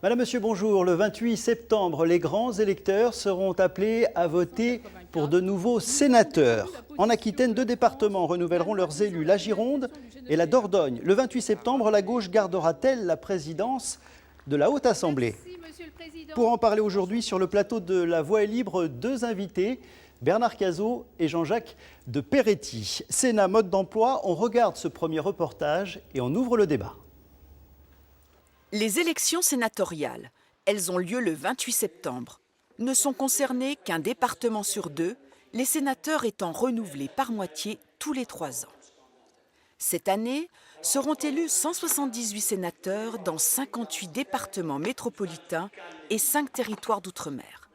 Madame, Monsieur, bonjour. Le 28 septembre, les grands électeurs seront appelés à voter pour de nouveaux sénateurs. En Aquitaine, 2 départements renouvelleront leurs élus, la Gironde et la Dordogne. Le 28 septembre, la gauche gardera-t-elle la présidence de la Haute Assemblée? Pour en parler aujourd'hui, sur le plateau de La Voix est libre, 2 invités, Bernard Cazeau et Jean-Jacques de Peretti. Sénat, mode d'emploi, on regarde ce premier reportage et on ouvre le débat. Les élections sénatoriales, elles ont lieu le 28 septembre. Ne sont concernés qu'un département sur 2, les sénateurs étant renouvelés par moitié tous les 3 ans. Cette année, seront élus 178 sénateurs dans 58 départements métropolitains et 5 territoires d'outre-mer.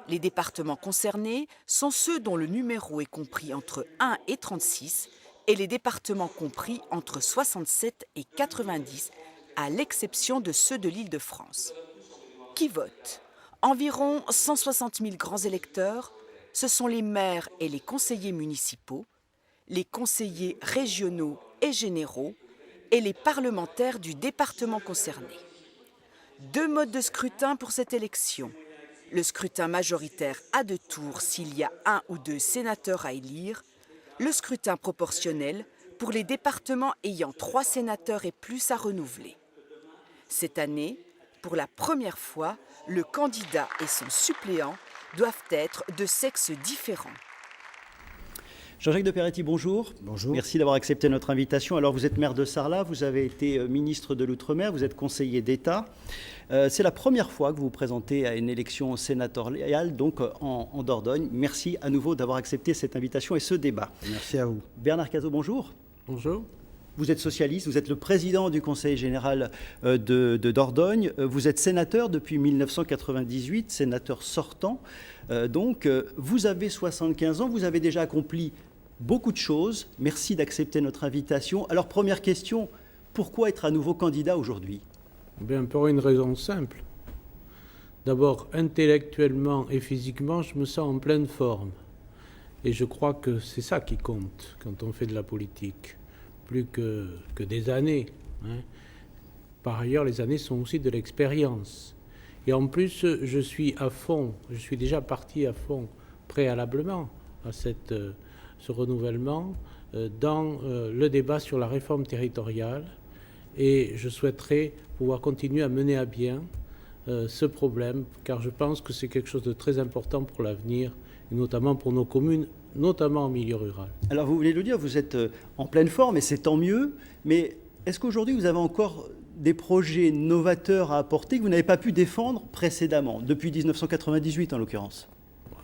Les départements concernés sont ceux dont le numéro est compris entre 1 et 36 et les départements compris entre 67 et 90, à l'exception de ceux de l'Île-de-France. Qui vote? Environ 160 000 grands électeurs. Ce sont les maires et les conseillers municipaux, les conseillers régionaux et généraux et les parlementaires du département concerné. 2 modes de scrutin pour cette élection. Le scrutin majoritaire à 2 tours s'il y a 1 ou 2 sénateurs à élire. Le scrutin proportionnel pour les départements ayant 3 sénateurs et plus à renouveler. Cette année, pour la première fois, le candidat et son suppléant doivent être de sexe différent. Jean-Jacques de Peretti, bonjour. Bonjour. Merci d'avoir accepté notre invitation. Alors, vous êtes maire de Sarlat, vous avez été ministre de l'Outre-mer, vous êtes conseiller d'État. C'est la première fois que vous vous présentez à une élection sénatoriale, donc en Dordogne. Merci à nouveau d'avoir accepté cette invitation et ce débat. Merci à vous. Bernard Cazeau, bonjour. Bonjour. Vous êtes socialiste, vous êtes le président du Conseil général de Dordogne. Vous êtes sénateur depuis 1998, sénateur sortant. Donc, vous avez 75 ans, vous avez déjà accompli beaucoup de choses. Merci d'accepter notre invitation. Alors, première question, pourquoi être à nouveau candidat aujourd'hui? Bien, pour une raison simple. D'abord, intellectuellement et physiquement, je me sens en pleine forme. Et je crois que c'est ça qui compte quand on fait de la politique. Plus que des années. Par ailleurs, les années sont aussi de l'expérience. Et en plus, je suis à fond, je suis déjà parti à fond préalablement à ce renouvellement dans le débat sur la réforme territoriale. Et je souhaiterais pouvoir continuer à mener à bien ce problème, car je pense que c'est quelque chose de très important pour l'avenir, et notamment pour nos communes, notamment en milieu rural. Alors, vous venez de le dire, vous êtes en pleine forme et c'est tant mieux, mais est-ce qu'aujourd'hui vous avez encore des projets novateurs à apporter que vous n'avez pas pu défendre précédemment, depuis 1998 en l'occurrence?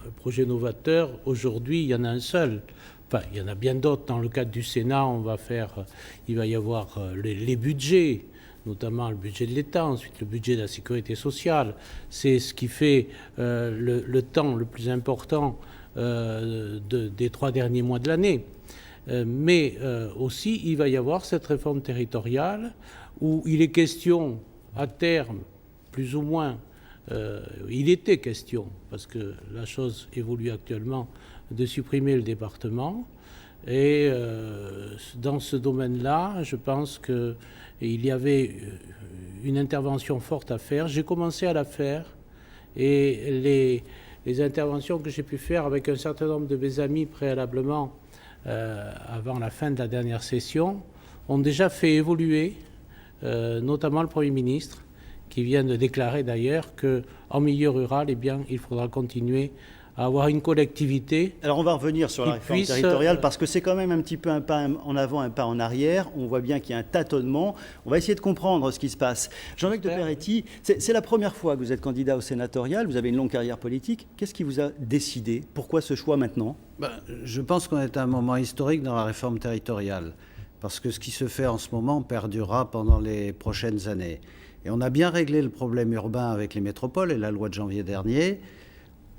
Un projet novateur, aujourd'hui, il y en a un seul. Enfin, il y en a bien d'autres. Dans le cadre du Sénat, il va y avoir les budgets, notamment le budget de l'État, ensuite le budget de la sécurité sociale. C'est ce qui fait le temps le plus important des 3 derniers mois de l'année. Mais aussi, il va y avoir cette réforme territoriale où il est question, à terme, plus ou moins, il était question, parce que la chose évolue actuellement, de supprimer le département. Et dans ce domaine-là, je pense qu'il y avait une intervention forte à faire. J'ai commencé à la faire et les interventions que j'ai pu faire avec un certain nombre de mes amis préalablement avant la fin de la dernière session ont déjà fait évoluer, notamment le Premier ministre, qui vient de déclarer d'ailleurs qu'en milieu rural, eh bien, il faudra continuer à avoir une collectivité. Alors on va revenir sur la réforme territoriale parce que c'est quand même un petit peu un pas en avant, un pas en arrière. On voit bien qu'il y a un tâtonnement. On va essayer de comprendre ce qui se passe. Jean-Jacques de Peretti, c'est la première fois que vous êtes candidat au sénatorial. Vous avez une longue carrière politique. Qu'est-ce qui vous a décidé? Pourquoi ce choix maintenant? Je pense qu'on est à un moment historique dans la réforme territoriale parce que ce qui se fait en ce moment perdurera pendant les prochaines années. Et on a bien réglé le problème urbain avec les métropoles et la loi de janvier dernier.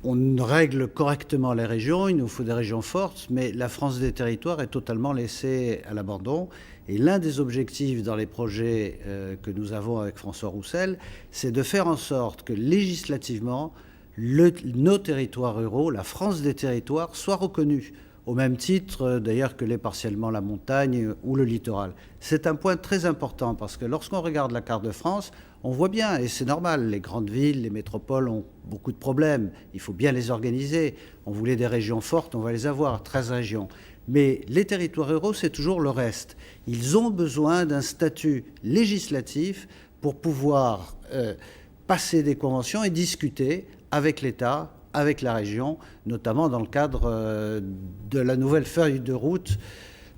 On règle correctement les régions, il nous faut des régions fortes, mais la France des territoires est totalement laissée à l'abandon. Et l'un des objectifs dans les projets que nous avons avec François Roussel, c'est de faire en sorte que législativement, nos territoires ruraux, la France des territoires, soient reconnus, au même titre d'ailleurs que l'est partiellement la montagne ou le littoral. C'est un point très important parce que lorsqu'on regarde la carte de France, On voit bien, et c'est normal, les grandes villes, les métropoles ont beaucoup de problèmes. Il faut bien les organiser. On voulait des régions fortes, on va les avoir, 13 régions. Mais les territoires ruraux, c'est toujours le reste. Ils ont besoin d'un statut législatif pour pouvoir passer des conventions et discuter avec l'État, avec la région, notamment dans le cadre de la nouvelle feuille de route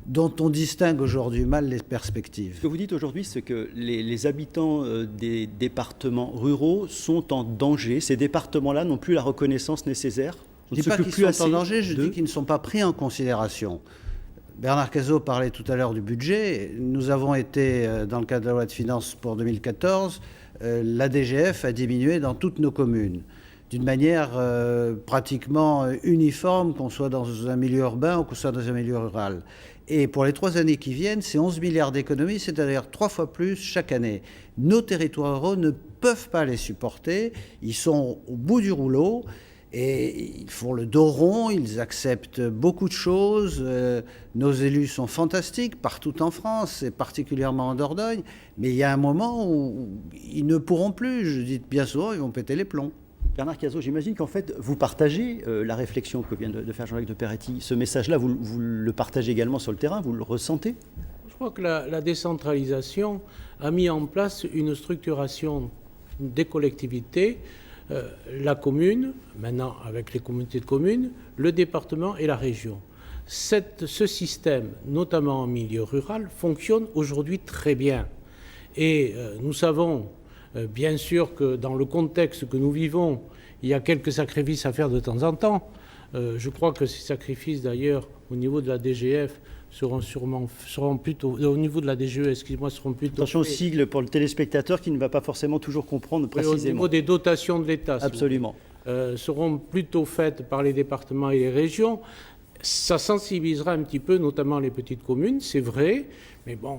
dont on distingue aujourd'hui mal les perspectives. Ce que vous dites aujourd'hui, c'est que les habitants des départements ruraux sont en danger. Ces départements-là n'ont plus la reconnaissance nécessaire. Je ne dis pas qu'ils sont en danger, je dis qu'ils ne sont pas pris en considération. Bernard Cazeau parlait tout à l'heure du budget. Nous avons été, dans le cadre de la loi de finances pour 2014, la DGF a diminué dans toutes nos communes, d'une manière pratiquement uniforme, qu'on soit dans un milieu urbain ou qu'on soit dans un milieu rural. Et pour les 3 années qui viennent, c'est 11 milliards d'économies, c'est-à-dire 3 fois plus chaque année. Nos territoires ruraux ne peuvent pas les supporter, ils sont au bout du rouleau. Et ils font le dos rond, ils acceptent beaucoup de choses. Nos élus sont fantastiques partout en France, et particulièrement en Dordogne. Mais il y a un moment où ils ne pourront plus. Je dis bien souvent, ils vont péter les plombs. Bernard Cazeau, j'imagine qu'en fait, vous partagez la réflexion que vient de faire Jean-Jacques de Peretti. Ce message-là, vous le partagez également sur le terrain, vous le ressentez ? Je crois que la décentralisation a mis en place une structuration des collectivités, la commune, maintenant avec les communautés de communes, le département et la région. Ce système, notamment en milieu rural, fonctionne aujourd'hui très bien. Et nous savons bien sûr que dans le contexte que nous vivons, il y a quelques sacrifices à faire de temps en temps. Je crois que ces sacrifices, d'ailleurs, au niveau de la DGF, seront plutôt, au niveau de la DGE, excusez-moi, seront plutôt... Attention aux sigles pour le téléspectateur qui ne va pas forcément toujours comprendre précisément. Au niveau des dotations de l'État. Absolument. Seront plutôt faites par les départements et les régions. Ça sensibilisera un petit peu, notamment les petites communes, c'est vrai, mais bon...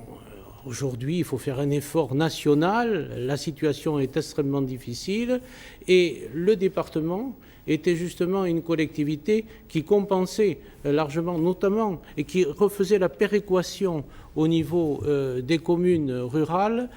Aujourd'hui, il faut faire un effort national, la situation est extrêmement difficile et le département était justement une collectivité qui compensait largement, notamment, et qui refaisait la péréquation au niveau des communes rurales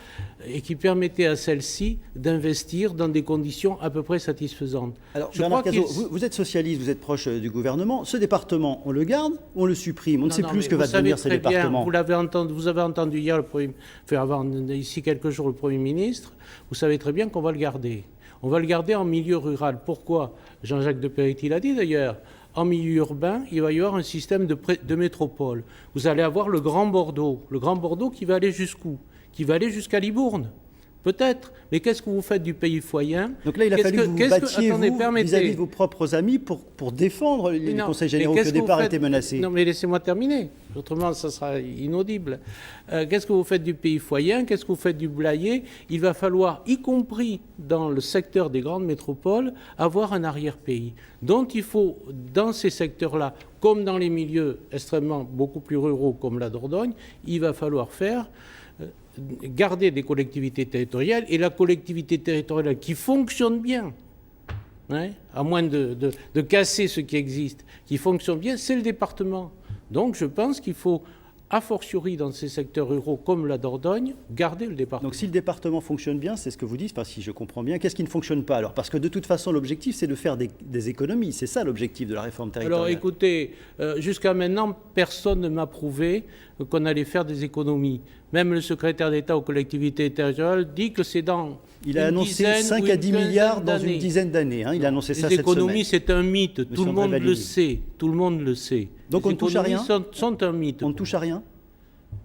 et qui permettait à celles-ci d'investir dans des conditions à peu près satisfaisantes. Alors, Bernard Cazeau, vous êtes socialiste, vous êtes proche du gouvernement. Ce département, on le garde ou on le supprime? On ne sait plus ce que va devenir ce département. Vous avez entendu hier, avant ici quelques jours, le Premier ministre. Vous savez très bien qu'on va le garder. On va le garder en milieu rural. Pourquoi? Jean-Jacques de Peretti l'a dit d'ailleurs. En milieu urbain, il va y avoir un système de métropole. Vous allez avoir le Grand Bordeaux. Le Grand Bordeaux qui va aller jusqu'où? Qui va aller jusqu'à Libourne. Peut-être. Mais qu'est-ce que vous faites du pays foyen? Donc là, il a fallu que vous battiez vis-à-vis de vos propres amis pour défendre les conseils généraux qui au départ étaient menacés. Non, mais laissez-moi terminer. Autrement, ça sera inaudible. Qu'est-ce que vous faites du pays foyen? Qu'est-ce que vous faites du Blayais? Il va falloir, y compris dans le secteur des grandes métropoles, avoir un arrière-pays. Donc il faut, dans ces secteurs-là, comme dans les milieux extrêmement beaucoup plus ruraux comme la Dordogne, il va falloir garder des collectivités territoriales, et la collectivité territoriale qui fonctionne bien, à moins de casser ce qui existe, qui fonctionne bien, c'est le département. Donc je pense qu'il faut, a fortiori dans ces secteurs ruraux comme la Dordogne, garder le département. Donc si le département fonctionne bien, c'est ce que vous dites, enfin, si je comprends bien, qu'est-ce qui ne fonctionne pas alors? Parce que de toute façon, l'objectif, c'est de faire des économies. C'est ça l'objectif de la réforme territoriale. Alors écoutez, jusqu'à maintenant, personne ne m'a prouvé qu'on allait faire des économies. Même le secrétaire d'État aux collectivités territoriales dit que c'est dans Il a annoncé 5 à 10 milliards dans une dizaine d'années. Il a annoncé ça cette semaine. Les économies, c'est un mythe. Tout le monde le sait. Tout le monde le sait. Donc on ne touche à rien? Sont un mythe. On ne touche à rien?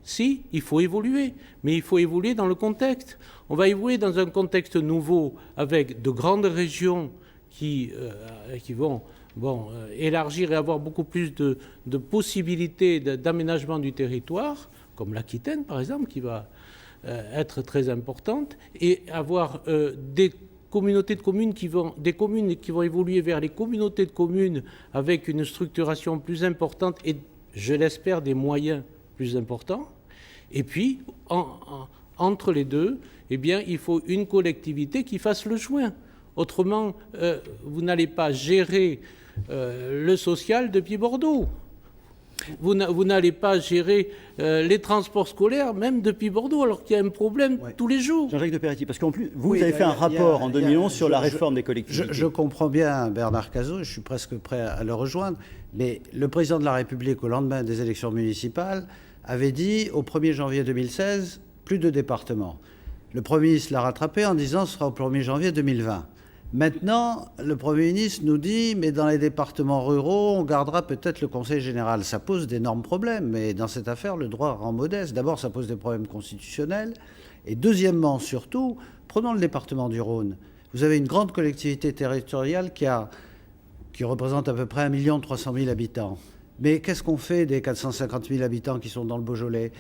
Si, il faut évoluer. Mais il faut évoluer dans le contexte. On va évoluer dans un contexte nouveau avec de grandes régions qui vont élargir et avoir beaucoup plus de possibilités d'aménagement du territoire, comme l'Aquitaine par exemple, qui va être très importante, et avoir des communautés de communes qui vont évoluer vers les communautés de communes avec une structuration plus importante et, je l'espère, des moyens plus importants. Et puis, entre les deux, eh bien, il faut une collectivité qui fasse le joint. Autrement, vous n'allez pas gérer le social depuis Bordeaux. Vous n'allez pas gérer les transports scolaires, même depuis Bordeaux, alors qu'il y a un problème tous les jours. Jean-Jacques de Peretti, parce qu'en plus, vous avez fait un rapport en 2011 sur la réforme des collectivités. Je comprends bien Bernard Cazeau, je suis presque prêt à le rejoindre, mais le président de la République, au lendemain des élections municipales, avait dit au 1er janvier 2016, plus de départements. Le Premier ministre l'a rattrapé en disant ce sera au 1er janvier 2020. Maintenant, le Premier ministre nous dit mais dans les départements ruraux, on gardera peut-être le Conseil général. Ça pose d'énormes problèmes, mais dans cette affaire, le droit rend modeste. D'abord, ça pose des problèmes constitutionnels. Et deuxièmement, surtout, prenons le département du Rhône. Vous avez une grande collectivité territoriale qui représente à peu près 1 300 000 habitants. Mais qu'est-ce qu'on fait des 450 000 habitants qui sont dans le Beaujolais?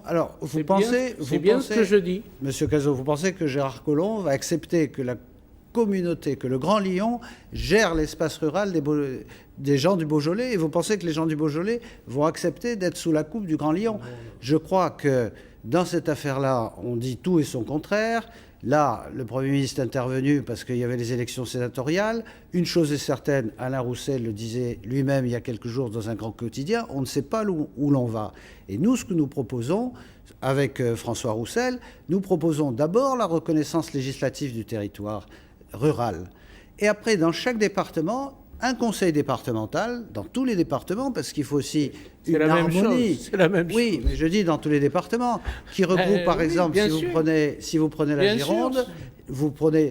Alors, vous pensez ce que je dis. Monsieur Cazeau, vous pensez que Gérard Collomb va accepter que la communauté, que le Grand Lyon gère l'espace rural des gens du Beaujolais, et vous pensez que les gens du Beaujolais vont accepter d'être sous la coupe du Grand Lyon? Je crois que dans cette affaire-là, on dit tout et son contraire. Là, le Premier ministre est intervenu parce qu'il y avait les élections sénatoriales. Une chose est certaine, Alain Roussel le disait lui-même il y a quelques jours dans un grand quotidien, on ne sait pas où l'on va. Et nous, ce que nous proposons, avec François Roussel, nous proposons d'abord la reconnaissance législative du territoire rural. Et après, dans chaque département, un conseil départemental, dans tous les départements, parce qu'il faut aussi une harmonie. C'est la même chose. Oui, mais je dis dans tous les départements, qui regroupe par exemple, si vous prenez la Gironde,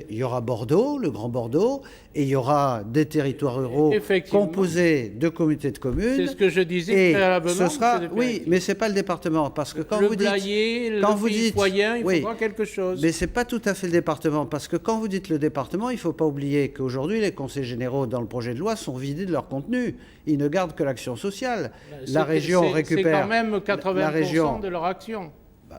il y aura Bordeaux, le Grand Bordeaux, et il y aura des territoires ruraux composés de communautés de communes. C'est ce que je disais préalablement. Ce sera, oui, mais c'est pas le département, parce que quand vous dites, il faudra quelque chose. Mais c'est pas tout à fait le département, parce que quand vous dites le département, il faut pas oublier qu'aujourd'hui les conseils généraux dans le projet de loi sont vidés de leur contenu. Ils ne gardent que l'action sociale. La région récupère. C'est quand même 80% de leur action.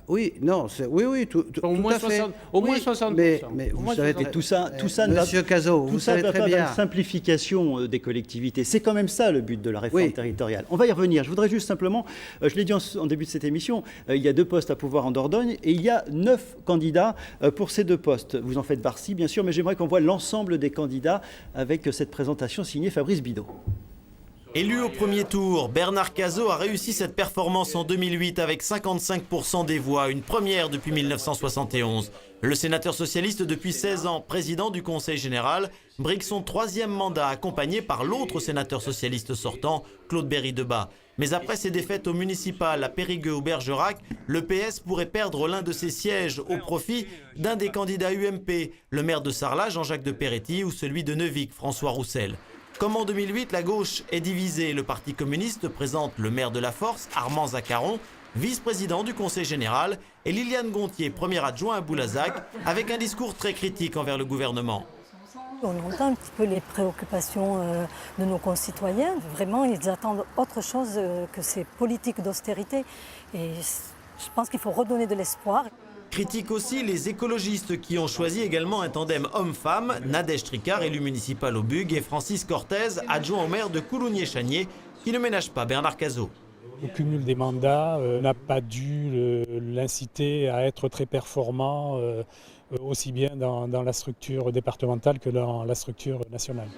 Oui, non, oui, tout à fait. Au moins 60%. Mais vous savez, tout ça Monsieur Cazeau, vous savez très bien. Une simplification des collectivités. C'est quand même ça le but de la réforme territoriale. On va y revenir. Je voudrais juste simplement, je l'ai dit en début de cette émission, il y a 2 postes à pouvoir en Dordogne et il y a 9 candidats pour ces 2 postes. Vous en faites partie, bien sûr, mais j'aimerais qu'on voit l'ensemble des candidats avec cette présentation signée Fabrice Bidot. Élu au premier tour, Bernard Cazeau a réussi cette performance en 2008 avec 55% des voix, une première depuis 1971. Le sénateur socialiste depuis 16 ans, président du Conseil général, brigue son 3e mandat accompagné par l'autre sénateur socialiste sortant, Claude Berry-Debat. Mais après ses défaites aux municipales à Périgueux ou Bergerac, le PS pourrait perdre l'un de ses sièges au profit d'un des candidats UMP, le maire de Sarlat, Jean-Jacques de Peretti, ou celui de Neuvic, François Roussel. Comme en 2008, la gauche est divisée. Le Parti communiste présente le maire de la Force, Armand Zaccaron, vice-président du Conseil général, et Liliane Gontier, premier adjoint à Boulazac, avec un discours très critique envers le gouvernement. On entend un petit peu les préoccupations de nos concitoyens. Vraiment, ils attendent autre chose que ces politiques d'austérité. Et je pense qu'il faut redonner de l'espoir. Critique aussi les écologistes qui ont choisi également un tandem homme-femme, Nadège Tricard, élu municipal au Bug, et Francis Cortez, adjoint au maire de Coulommiers-Chanier, qui ne ménage pas Bernard Cazeau. Le cumul des mandats n'a pas dû l'inciter à être très performant, aussi bien dans la structure départementale que dans la structure nationale.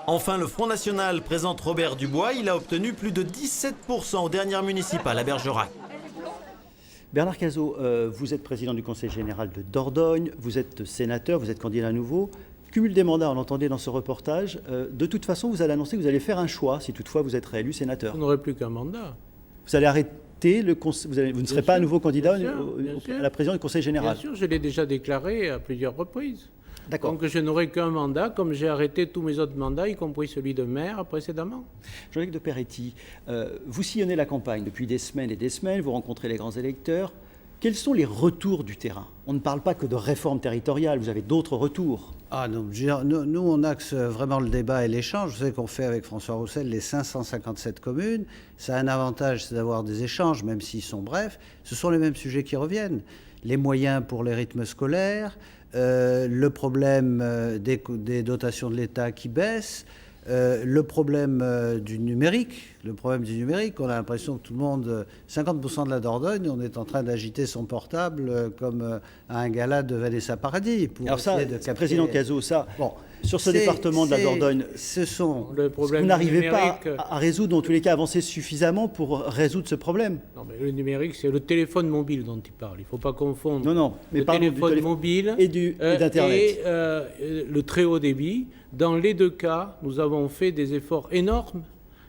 Enfin, le Front National présente Robert Dubois. Il a obtenu plus de 17% aux dernières municipales à Bergerac. Bernard Cazeau, vous êtes président du Conseil général de Dordogne, vous êtes sénateur, vous êtes candidat à nouveau. Cumul des mandats, on l'entendait dans ce reportage. De toute façon, vous allez annoncer que vous allez faire un choix si toutefois vous êtes réélu sénateur. Vous n'aurez plus qu'un mandat. Vous allez arrêter, vous ne serez pas à nouveau candidat à la présidence du Conseil général. Bien sûr, je l'ai déjà déclaré à plusieurs reprises. D'accord. Donc je n'aurai qu'un mandat, comme j'ai arrêté tous mes autres mandats, y compris celui de maire précédemment. Jean-Luc de Peretti, vous sillonnez la campagne depuis des semaines et des semaines, vous rencontrez les grands électeurs. Quels sont les retours du terrain? On ne parle pas que de réforme territoriale, vous avez d'autres retours. Nous, on axe vraiment le débat et l'échange. Vous savez qu'on fait avec François Roussel les 557 communes. Ça a un avantage, c'est d'avoir des échanges, même s'ils sont brefs. Ce sont les mêmes sujets qui reviennent. Les moyens pour les rythmes scolaires, le problème des dotations de l'État qui baissent, le problème du numérique. On a l'impression que tout le monde, 50% de la Dordogne, on est en train d'agiter son portable comme à un gala de Vanessa Paradis. Alors ça, président Cazeau, ça, Sur ce département de la Dordogne, vous n'arrivez pas à résoudre, en tous les cas, avancer suffisamment pour résoudre ce problème. Non, mais le numérique, c'est le téléphone mobile dont il parle. Il ne faut pas confondre mais le téléphone mobile et d'Internet. Et le très haut débit. Dans les deux cas, nous avons fait des efforts énormes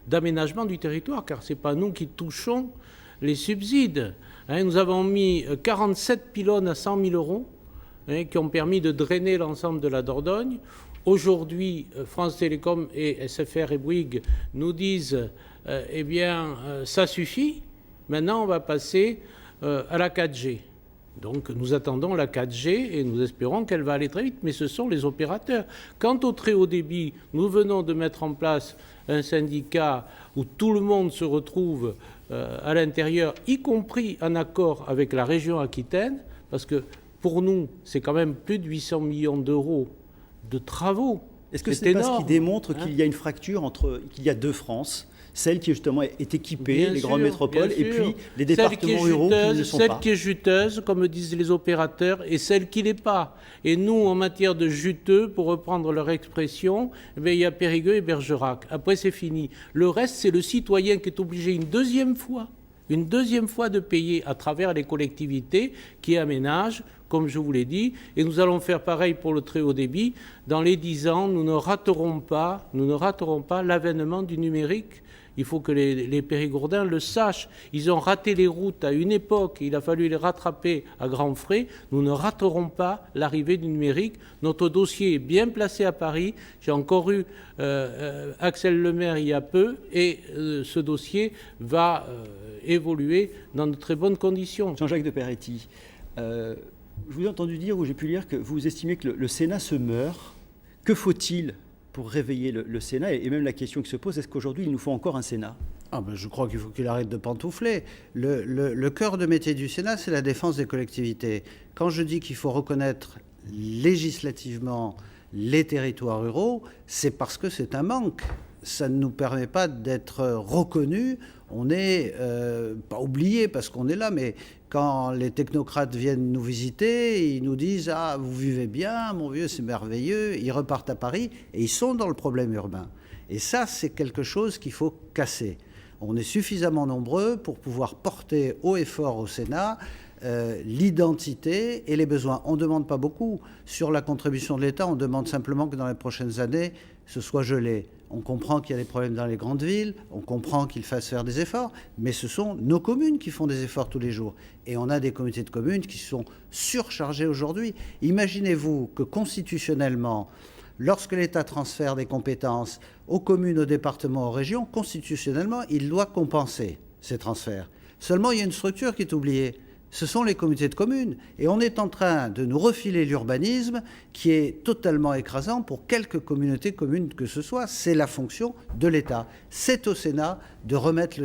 d'aménagement du territoire, car ce n'est pas nous qui touchons les subsides. Nous avons mis 47 pylônes à 100 000 euros qui ont permis de drainer l'ensemble de la Dordogne. Aujourd'hui, France Télécom et SFR et Bouygues nous disent ça suffit, maintenant on va passer à la 4G. Donc nous attendons la 4G et nous espérons qu'elle va aller très vite, mais ce sont les opérateurs. Quant au très haut débit, nous venons de mettre en place un syndicat où tout le monde se retrouve à l'intérieur, y compris en accord avec la région Aquitaine, parce que pour nous, c'est quand même plus de 800 millions d'euros de travaux. Est-ce que c'est pas ce qui démontre qu'il y a une fracture qu'il y a deux France, celle qui justement est équipée, les grandes métropoles, et puis les départements ruraux qui ne le sont pas? Celle qui est juteuse, comme disent les opérateurs, et celle qui ne l'est pas. Et nous, en matière de juteux, pour reprendre leur expression, il y a Périgueux et Bergerac. Après, c'est fini. Le reste, c'est le citoyen qui est obligé une deuxième fois de payer à travers les collectivités qui aménagent, comme je vous l'ai dit, et nous allons faire pareil pour le très haut débit. Dans les 10 ans, nous ne raterons pas l'avènement du numérique. Il faut que les Périgourdins le sachent. Ils ont raté les routes à une époque, il a fallu les rattraper à grands frais. Nous ne raterons pas l'arrivée du numérique. Notre dossier est bien placé à Paris. J'ai encore eu Axel Lemaire il y a peu, et ce dossier va évoluer dans de très bonnes conditions. Jean-Jacques de Peretti, je vous ai entendu dire, ou j'ai pu lire, que vous estimez que le Sénat se meurt. Que faut-il pour réveiller le Sénat? Et même la question qui se pose, est-ce qu'aujourd'hui, il nous faut encore un Sénat? Je crois qu'il faut qu'il arrête de pantoufler. Le cœur de métier du Sénat, c'est la défense des collectivités. Quand je dis qu'il faut reconnaître législativement les territoires ruraux, c'est parce que c'est un manque. Ça ne nous permet pas d'être reconnus. On n'est pas oublié parce qu'on est là, mais quand les technocrates viennent nous visiter, ils nous disent « Ah, vous vivez bien, mon vieux, c'est merveilleux », ils repartent à Paris et ils sont dans le problème urbain. Et ça, c'est quelque chose qu'il faut casser. On est suffisamment nombreux pour pouvoir porter haut et fort au Sénat l'identité et les besoins. On ne demande pas beaucoup. Sur la contribution de l'État, on demande simplement que dans les prochaines années, ce soit gelé. On comprend qu'il y a des problèmes dans les grandes villes, on comprend qu'il fasse faire des efforts, mais ce sont nos communes qui font des efforts tous les jours. Et on a des communautés de communes qui sont surchargées aujourd'hui. Imaginez-vous que constitutionnellement, lorsque l'État transfère des compétences aux communes, aux départements, aux régions, constitutionnellement, il doit compenser ces transferts. Seulement, il y a une structure qui est oubliée. Ce sont les communautés de communes. Et on est en train de nous refiler l'urbanisme qui est totalement écrasant pour quelques communautés communes que ce soit. C'est la fonction de l'État. C'est au Sénat de remettre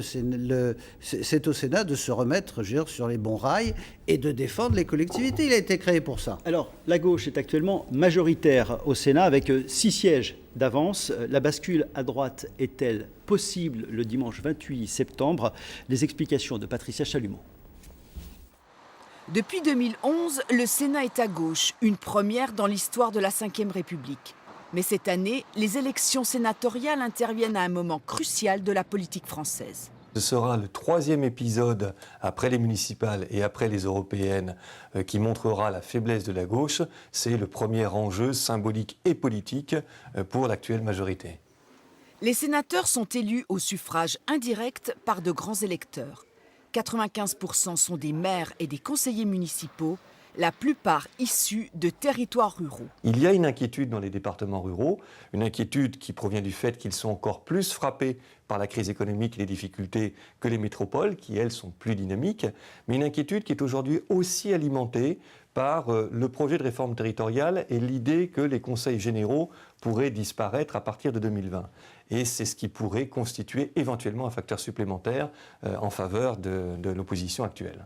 c'est au Sénat de se remettre, je veux dire, sur les bons rails et de défendre les collectivités. Il a été créé pour ça. Alors, la gauche est actuellement majoritaire au Sénat avec 6 sièges d'avance. La bascule à droite est-elle possible le dimanche 28 septembre? Les explications de Patricia Chalumeau. Depuis 2011, le Sénat est à gauche, une première dans l'histoire de la Ve République. Mais cette année, les élections sénatoriales interviennent à un moment crucial de la politique française. Ce sera le 3e épisode après les municipales et après les européennes qui montrera la faiblesse de la gauche. C'est le premier enjeu symbolique et politique pour l'actuelle majorité. Les sénateurs sont élus au suffrage indirect par de grands électeurs. 95% sont des maires et des conseillers municipaux, la plupart issus de territoires ruraux. Il y a une inquiétude dans les départements ruraux, une inquiétude qui provient du fait qu'ils sont encore plus frappés par la crise économique et les difficultés que les métropoles, qui elles sont plus dynamiques, mais une inquiétude qui est aujourd'hui aussi alimentée par le projet de réforme territoriale et l'idée que les conseils généraux pourraient disparaître à partir de 2020. Et c'est ce qui pourrait constituer éventuellement un facteur supplémentaire en faveur de l'opposition actuelle.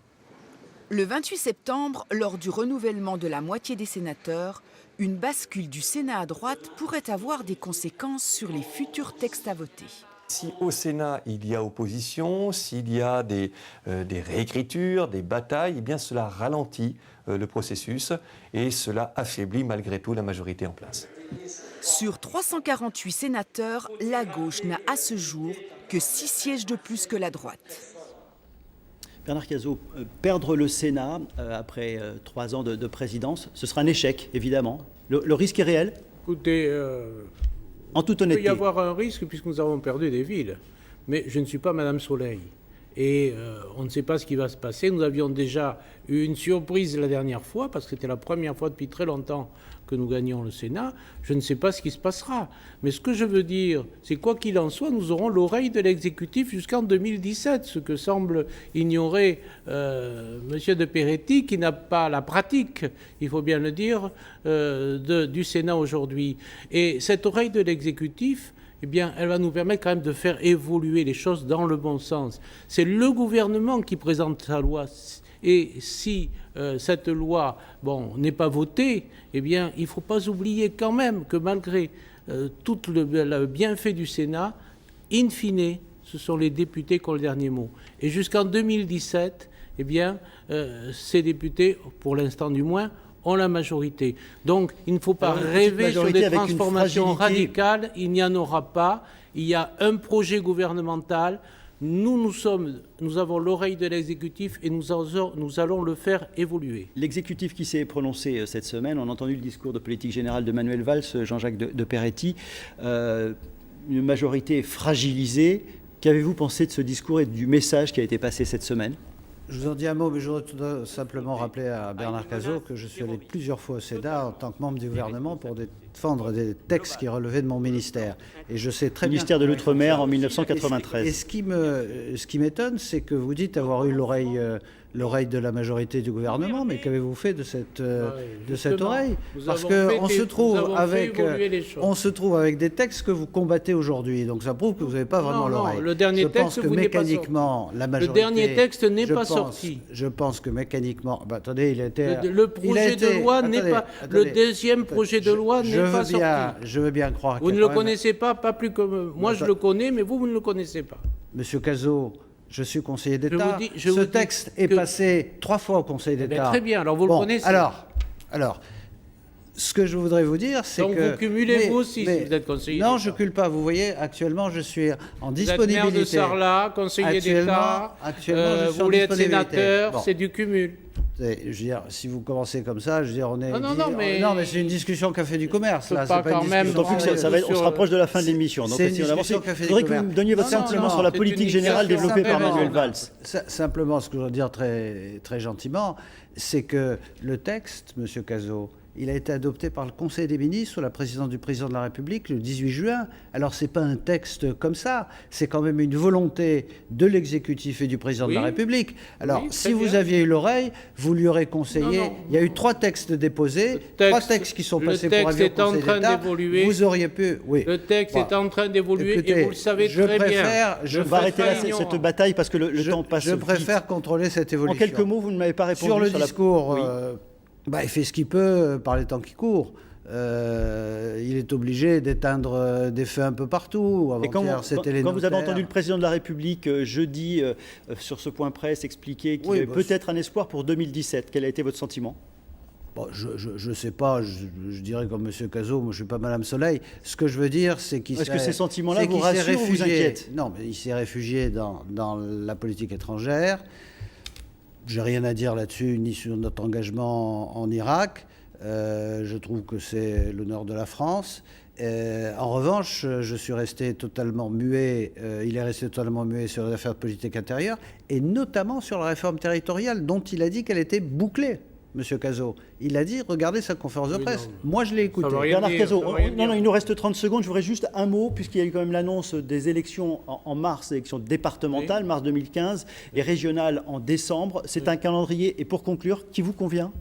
Le 28 septembre, lors du renouvellement de la moitié des sénateurs, une bascule du Sénat à droite pourrait avoir des conséquences sur les futurs textes à voter. Si au Sénat, il y a opposition, s'il y a des réécritures, des batailles, eh bien cela ralentit le processus et cela affaiblit malgré tout la majorité en place. Sur 348 sénateurs, la gauche n'a à ce jour que 6 sièges de plus que la droite. Bernard Cazeau, perdre le Sénat après 3 ans de présidence, ce sera un échec, évidemment. Le risque est réel? Écoutez, En toute il peut honnêteté. y avoir un risque puisque nous avons perdu des villes. Mais je ne suis pas Madame Soleil. Et on ne sait pas ce qui va se passer. Nous avions déjà eu une surprise la dernière fois, parce que c'était la première fois depuis très longtemps que nous gagnions le Sénat. Je ne sais pas ce qui se passera. Mais ce que je veux dire, c'est quoi qu'il en soit, nous aurons l'oreille de l'exécutif jusqu'en 2017, ce que semble ignorer M. de Peretti, qui n'a pas la pratique, il faut bien le dire, du Sénat aujourd'hui. Et cette oreille de l'exécutif, eh bien, elle va nous permettre quand même de faire évoluer les choses dans le bon sens. C'est le gouvernement qui présente sa loi. Et si cette loi n'est pas votée, eh bien, il ne faut pas oublier quand même que malgré tout le bienfait du Sénat, in fine, ce sont les députés qui ont le dernier mot. Et jusqu'en 2017, eh bien, ces députés, pour l'instant du moins, ont la majorité. Donc, il ne faut pas rêver sur des transformations radicales. Il n'y en aura pas. Il y a un projet gouvernemental. Nous avons l'oreille de l'exécutif et nous allons le faire évoluer. L'exécutif qui s'est prononcé cette semaine, on a entendu le discours de politique générale de Manuel Valls, Jean-Jacques de Peretti, une majorité fragilisée. Qu'avez-vous pensé de ce discours et du message qui a été passé cette semaine ? Je vous en dis un mot, mais je voudrais simplement rappeler à Bernard Cazeau que je suis allé plusieurs fois au Sénat en tant que membre du gouvernement pour défendre des textes qui relevaient de mon ministère. Et je sais très bien... Ministère de l'Outre-mer en 1993. Et ce qui m'étonne, c'est que vous dites avoir eu l'oreille de la majorité du gouvernement, mais qu'avez-vous fait de cette oreille? Parce qu'on se trouve avec des textes que vous combattez aujourd'hui. Donc ça prouve que vous n'avez pas vraiment l'oreille. Le dernier texte, vous n'êtes pas sorti. La majorité, le dernier texte n'est pas sorti. Je pense que mécaniquement... attendez, il était... Le projet de loi n'est pas... Le deuxième projet de loi n'est pas sorti. Je veux bien croire... Vous ne le connaissez pas plus que... Moi, je le connais, mais vous ne le connaissez pas. Monsieur Cazeau, je suis conseiller d'État. Ce texte est passé 3 fois au Conseil d'État. Très bien, alors vous le connaissez. Alors, ce que je voudrais vous dire, c'est que... Donc vous cumulez vous aussi, si vous êtes conseiller d'État. Non, je ne cumule pas. Vous voyez, actuellement, je suis en disponibilité. Vous êtes maire de Sarlat, conseiller d'État. Actuellement, je suis vous en voulez être disponibilité. sénateur, c'est du cumul. Je veux dire, si vous commencez comme ça, je veux dire, on est... Non, mais c'est une discussion Café du Commerce, là. Pas quand même. D'autant plus que on se rapproche de la fin de l'émission. Donc, si on avance, je voudrais que vous me donniez votre sentiment sur la politique générale développée par Manuel Valls. Simplement, ce que je veux dire très, très gentiment, c'est que le texte, Monsieur Cazeau, il a été adopté par le Conseil des ministres sous la présidence du président de la République le 18 juin. Alors, ce n'est pas un texte comme ça. C'est quand même une volonté de l'exécutif et du président de la République. Alors, si vous aviez eu l'oreille, vous lui aurez conseillé. Il y a eu 3 textes déposés, 3 textes qui sont passés pour avis au Conseil d'État. Vous auriez pu... Oui. Le texte est en train d'évoluer et vous le savez très bien. Je vais arrêter là cette bataille parce que le temps passe vite. Je préfère contrôler cette évolution. En quelques mots, vous ne m'avez pas répondu sur le discours... il fait ce qu'il peut par les temps qui courent. Il est obligé d'éteindre des feux un peu partout. Quand vous avez entendu le président de la République jeudi sur ce point presse expliquer qu'il y avait peut-être un espoir pour 2017, quel a été votre sentiment ? Je ne sais pas, je dirais comme M. Cazeau, moi je ne suis pas Madame Soleil. Ce que je veux dire, c'est qu'il Est-ce que ces sentiments-là vous rassurent ou vous inquiètent ? Non, mais il s'est réfugié dans la politique étrangère. Je n'ai rien à dire là-dessus, ni sur notre engagement en Irak. Je trouve que c'est l'honneur de la France. En revanche, je suis resté totalement muet, il est resté totalement muet sur les affaires de politique intérieure, et notamment sur la réforme territoriale, dont il a dit qu'elle était bouclée. Monsieur Cazeau, il a dit, regardez sa conférence de presse. Moi, je l'ai écouté. Bernard Cazeau, il nous reste 30 secondes. Je voudrais juste un mot, puisqu'il y a eu quand même l'annonce des élections en mars, élections départementales, mars 2015, et régionales en décembre. C'est un calendrier, et pour conclure, qui vous convient ?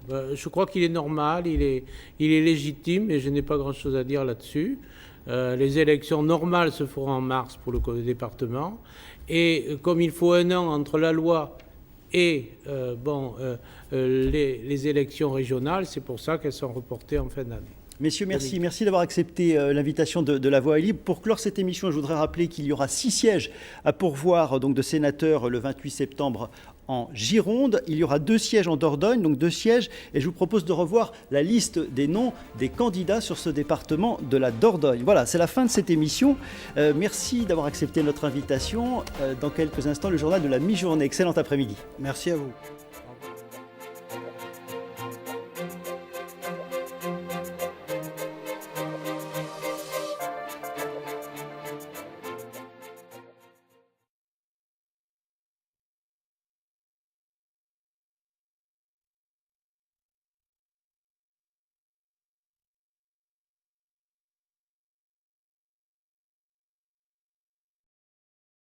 Je crois qu'il est normal, il est légitime, et je n'ai pas grand-chose à dire là-dessus. Les élections normales se feront en mars pour le département, et comme il faut 1 an entre la loi et les élections régionales, c'est pour ça qu'elles sont reportées en fin d'année. Messieurs, merci. Merci d'avoir accepté l'invitation de La Voix est libre. Pour clore cette émission, je voudrais rappeler qu'il y aura 6 sièges à pourvoir donc, de sénateurs le 28 septembre en Gironde. Il y aura 2 sièges en Dordogne, donc 2 sièges. Et je vous propose de revoir la liste des noms des candidats sur ce département de la Dordogne. Voilà, c'est la fin de cette émission. Merci d'avoir accepté notre invitation. Dans quelques instants, le journal de la mi-journée. Excellent après-midi. Merci à vous.